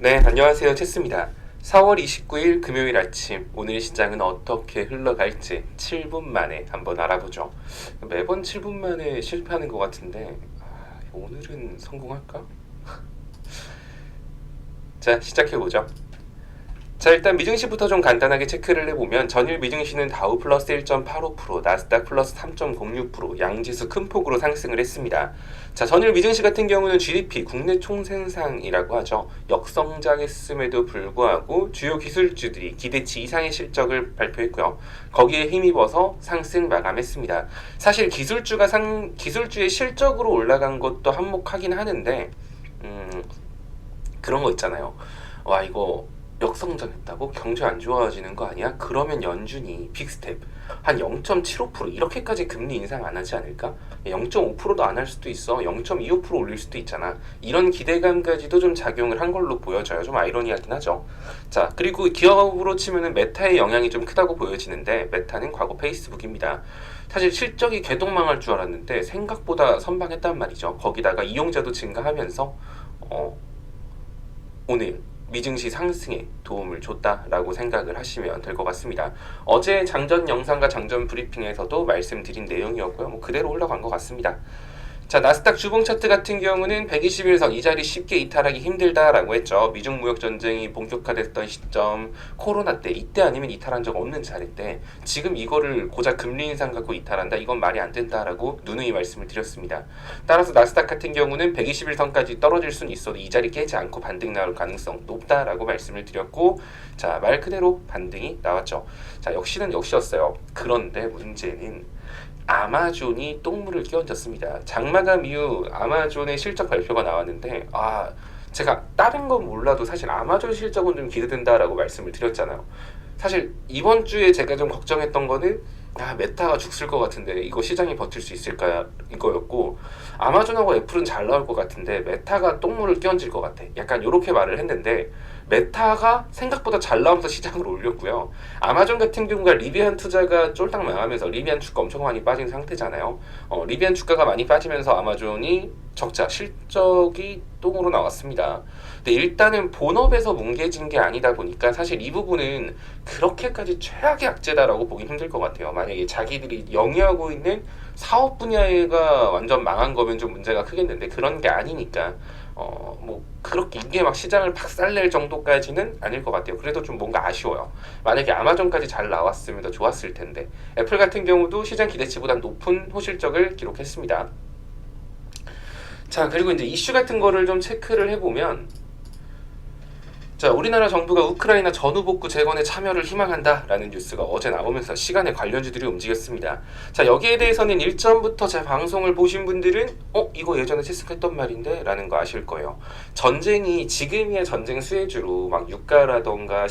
네, 안녕하세요. 체스입니다. 4월 29일 금요일 아침, 오늘 시장은 어떻게 흘러갈지 7분 만에 한번 알아보죠. 매번 7분 만에 실패하는 것 같은데, 오늘은 성공할까? 자, 시작해보죠. 자, 일단 미증시부터 좀 간단하게 체크를 해보면 전일 미증시는 다우 플러스 1.85%, 나스닥 플러스 3.06%, 양지수 큰 폭으로 상승을 했습니다. 자, 전일 미증시 같은 경우는 GDP, 국내 총생산이라고 하죠. 역성장했음에도 불구하고 주요 기술주들이 기대치 이상의 실적을 발표했고요. 거기에 힘입어서 상승 마감했습니다. 사실 기술주의 실적으로 올라간 것도 한몫하긴 하는데, 그런 거 있잖아요. 와, 이거 역성장했다고 경제 안 좋아지는 거 아니야? 그러면 연준이 빅스텝 한 0.75% 이렇게까지 금리 인상 안 하지 않을까? 0.5%도 안 할 수도 있어. 0.25% 올릴 수도 있잖아. 이런 기대감까지도 좀 작용을 한 걸로 보여져요. 좀 아이러니하긴 하죠. 자, 그리고 기업으로 치면은 메타의 영향이 좀 크다고 보여지는데, 메타는 과거 페이스북입니다. 사실 실적이 개동망할 줄 알았는데 생각보다 선방했단 말이죠. 거기다가 이용자도 증가하면서 오늘 미증시 상승에 도움을 줬다라고 생각을 하시면 될 것 같습니다. 어제 장전 영상과 장전 브리핑에서도 말씀드린 내용이었고요. 뭐 그대로 올라간 것 같습니다. 자, 나스닥 주봉 차트 같은 경우는 121선 이 자리 쉽게 이탈하기 힘들다라고 했죠. 미중 무역 전쟁이 본격화됐던 시점, 코로나 때, 이때 아니면 이탈한 적 없는 자리인데 지금 이거를 고작 금리 인상 갖고 이탈한다? 이건 말이 안 된다라고 누누이 말씀을 드렸습니다. 따라서 나스닥 같은 경우는 121선까지 떨어질 수는 있어도 이 자리 깨지 않고 반등 나올 가능성 높다라고 말씀을 드렸고, 자, 말 그대로 반등이 나왔죠. 자, 역시는 역시였어요. 그런데 문제는 아마존이 똥물을 끼얹었습니다. 장마감 이후 아마존의 실적 발표가 나왔는데, 제가 다른 건 몰라도 사실 아마존 실적은 좀 기대된다라고 말씀을 드렸잖아요. 사실 이번 주에 제가 좀 걱정했던 거는 메타가 죽을 것 같은데 이거 시장이 버틸 수 있을까 이거였고, 아마존하고 애플은 잘 나올 것 같은데 메타가 똥물을 끼얹을 것 같아. 약간 이렇게 말을 했는데 메타가 생각보다 잘 나오면서 시장을 올렸고요. 아마존 같은 경우가 리비안 투자가 쫄딱 망하면서 리비안 주가 엄청 많이 빠진 상태잖아요. 리비안 주가가 많이 빠지면서 아마존이 적자, 실적이 똥으로 나왔습니다. 근데 일단은 본업에서 뭉개진 게 아니다 보니까 사실 이 부분은 그렇게까지 최악의 악재다라고 보기 힘들 것 같아요. 만약에 자기들이 영위하고 있는 사업 분야가 완전 망한 거면 좀 문제가 크겠는데 그런 게 아니니까 뭐 그렇게 이게 막 시장을 박살낼 정도까지는 아닐 것 같아요. 그래도 좀 뭔가 아쉬워요. 만약에 아마존까지 잘 나왔으면 더 좋았을 텐데. 애플 같은 경우도 시장 기대치보다 높은 호실적을 기록했습니다. 자, 그리고 이제 이슈 같은 거를 좀 체크를 해보면, 자, 우리나라 정부가 우크라이나 전후 복구 재건에 참여를 희망한다라는 뉴스가 어제 나오면서 시간에 관련주들이 움직였습니다. 자, 여기에 대해서는 일전부터 제 방송을 보신 분들은 이거 예전에 체스했던 말인데 라는 거 아실 거예요. 전쟁이 지금이야 전쟁 수혜주로 막 유가라던가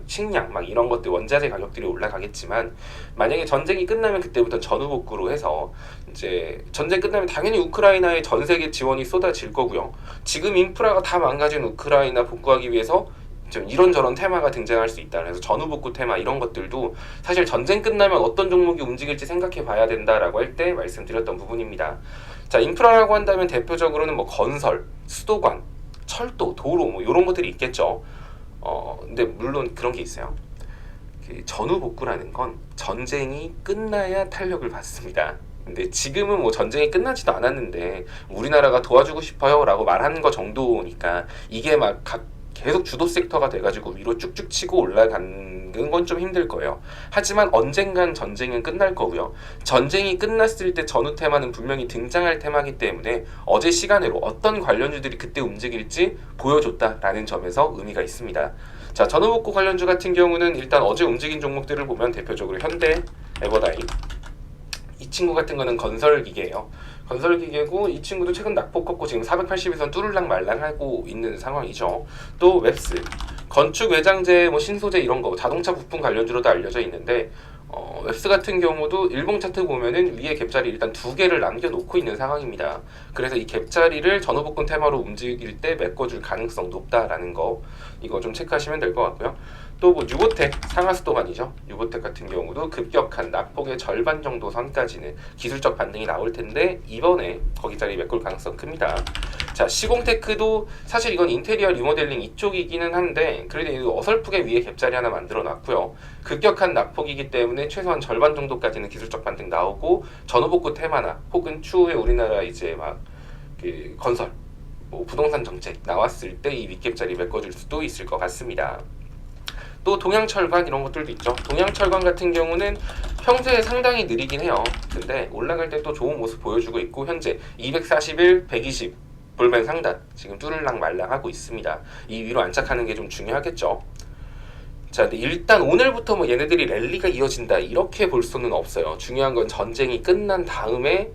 식량 막 이런 것들 원자재 가격들이 올라가겠지만, 만약에 전쟁이 끝나면 그때부터 전후 복구로 해서 이제 전쟁 끝나면 당연히 우크라이나에 전 세계 지원이 쏟아질 거고요. 지금 인프라가 다 망가진 우크라이나 복구하기 위해서 좀 이런저런 테마가 등장할 수 있다. 그래서 전후복구 테마 이런 것들도 사실 전쟁 끝나면 어떤 종목이 움직일지 생각해 봐야 된다라고 할 때 말씀드렸던 부분입니다. 자, 인프라라고 한다면 대표적으로는 뭐 건설, 수도관, 철도, 도로 뭐 이런 것들이 있겠죠. 근데 물론 그런 게 있어요. 그 전후복구라는 건 전쟁이 끝나야 탄력을 받습니다. 근데 지금은 뭐 전쟁이 끝나지도 않았는데 우리나라가 도와주고 싶어요 라고 말하는 거 정도니까 이게 막 계속 주도 섹터가 돼가지고 위로 쭉쭉 치고 올라가는 건 좀 힘들 거예요. 하지만 언젠간 전쟁은 끝날 거고요. 전쟁이 끝났을 때 전후 테마는 분명히 등장할 테마이기 때문에 어제 시간으로 어떤 관련주들이 그때 움직일지 보여줬다라는 점에서 의미가 있습니다. 자, 전후복구 관련주 같은 경우는 일단 어제 움직인 종목들을 보면 대표적으로 현대, 에버다임, 이 친구 같은 거는 건설기계예요. 건설기계고 이 친구도 최근 낙폭 컸고 지금 480에선 뚜를랑 말랑하고 있는 상황이죠. 또 웹스, 건축 외장재, 뭐 신소재 이런 거 자동차 부품 관련주로도 알려져 있는데, 웹스 같은 경우도 일봉 차트 보면은 위에 갭자리 일단 두 개를 남겨놓고 있는 상황입니다. 그래서 이 갭자리를 전후복근 테마로 움직일 때 메꿔줄 가능성 높다라는 거, 이거 좀 체크하시면 될 것 같고요. 또 뭐 유보텍, 상하수도관이죠. 유보텍 같은 경우도 급격한 낙폭의 절반 정도 선까지는 기술적 반등이 나올 텐데 이번에 거기 자리 메꿀 가능성 큽니다. 자, 시공테크도 사실 이건 인테리어 리모델링 이쪽이기는 한데 그래도 어설프게 위에 갭자리 하나 만들어 놨고요. 급격한 낙폭이기 때문에 최소한 절반 정도까지는 기술적 반등 나오고 전후복구 테마나 혹은 추후에 우리나라 이제 막 그 건설 뭐 부동산 정책 나왔을 때 이 윗갭자리 메꿔줄 수도 있을 것 같습니다. 또 동양철강 이런 것들도 있죠. 동양철강 같은 경우는 평소에 상당히 느리긴 해요. 근데 올라갈 때 또 좋은 모습 보여주고 있고 현재 241, 120 볼멘 상단 지금 뚫을랑 말랑 하고 있습니다. 이 위로 안착하는 게 좀 중요하겠죠. 자, 근데 일단 오늘부터 뭐 얘네들이 랠리가 이어진다 이렇게 볼 수는 없어요. 중요한 건 전쟁이 끝난 다음은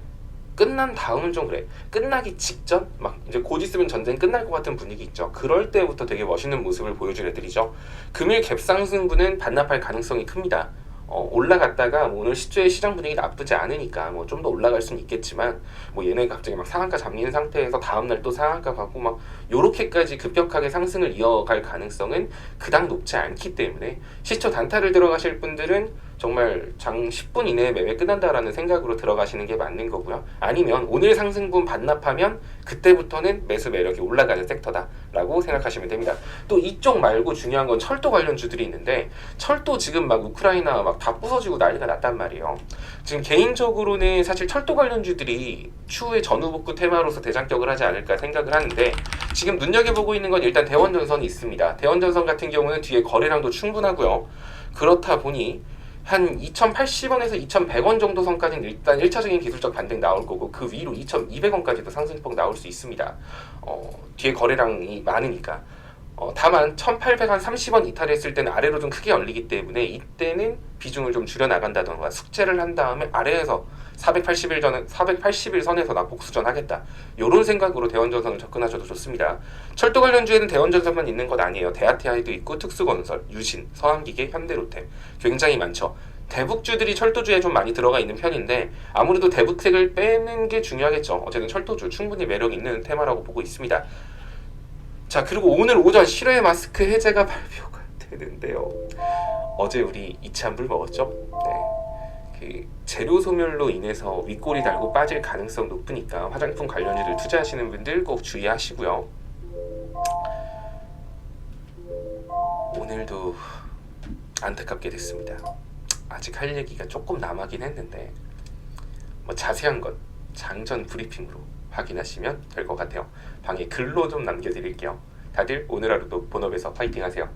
좀 그래. 끝나기 직전? 막 이제 곧 있으면 전쟁 끝날 것 같은 분위기 있죠. 그럴 때부터 되게 멋있는 모습을 보여준 애들이죠. 금일 갭상승분은 반납할 가능성이 큽니다. 올라갔다가 뭐 오늘 시초의 시장 분위기 나쁘지 않으니까 뭐 좀 더 올라갈 수는 있겠지만 뭐 얘네 갑자기 막 상한가 잡리는 상태에서 다음날 또 상한가 가고 막 요렇게까지 급격하게 상승을 이어갈 가능성은 그닥 높지 않기 때문에 시초 단타를 들어가실 분들은 정말 장 10분 이내에 매매 끝난다라는 생각으로 들어가시는 게 맞는 거고요. 아니면 오늘 상승분 반납하면 그때부터는 매수 매력이 올라가는 섹터다라고 생각하시면 됩니다. 또 이쪽 말고 중요한 건 철도 관련주들이 있는데 철도 지금 막 우크라이나 막 다 부서지고 난리가 났단 말이에요. 지금 개인적으로는 사실 철도 관련주들이 추후에 전후복구 테마로서 대장격을 하지 않을까 생각을 하는데 지금 눈여겨보고 있는 건 일단 대원전선이 있습니다. 대원전선 같은 경우는 뒤에 거래량도 충분하고요. 그렇다 보니 한 2,080원에서 2,100원 정도 선까지는 일단 1차적인 기술적 반등 나올 거고 그 위로 2,200원까지도 상승폭 나올 수 있습니다. 뒤에 거래량이 많으니까. 다만 1,830원 이탈했을 때는 아래로 좀 크게 열리기 때문에 이때는 비중을 좀 줄여 나간다던가 숙제를 한 다음에 아래에서 480일 선에서 나 복수전하겠다. 이런 생각으로 대원전선을 접근하셔도 좋습니다. 철도 관련주에는 대원전선만 있는 것 아니에요. 대아티아이도 있고 특수건설, 유신, 서한기계, 현대로템 굉장히 많죠. 대북주들이 철도주에 좀 많이 들어가 있는 편인데 아무래도 대북색을 빼는 게 중요하겠죠. 어쨌든 철도주 충분히 매력 있는 테마라고 보고 있습니다. 자, 그리고 오늘 오전 실외 마스크 해제가 발표가 되는데요. 어제 우리 이찬불 먹었죠? 네. 그 재료 소멸로 인해서 윗골이 달고 빠질 가능성 높으니까 화장품 관련주들 투자하시는 분들 꼭 주의하시고요. 오늘도 안타깝게 됐습니다. 아직 할 얘기가 조금 남아긴 했는데 뭐 자세한 건 장전 브리핑으로 확인하시면 될 것 같아요. 방에 글로 좀 남겨드릴게요. 다들 오늘 하루도 본업에서 파이팅 하세요.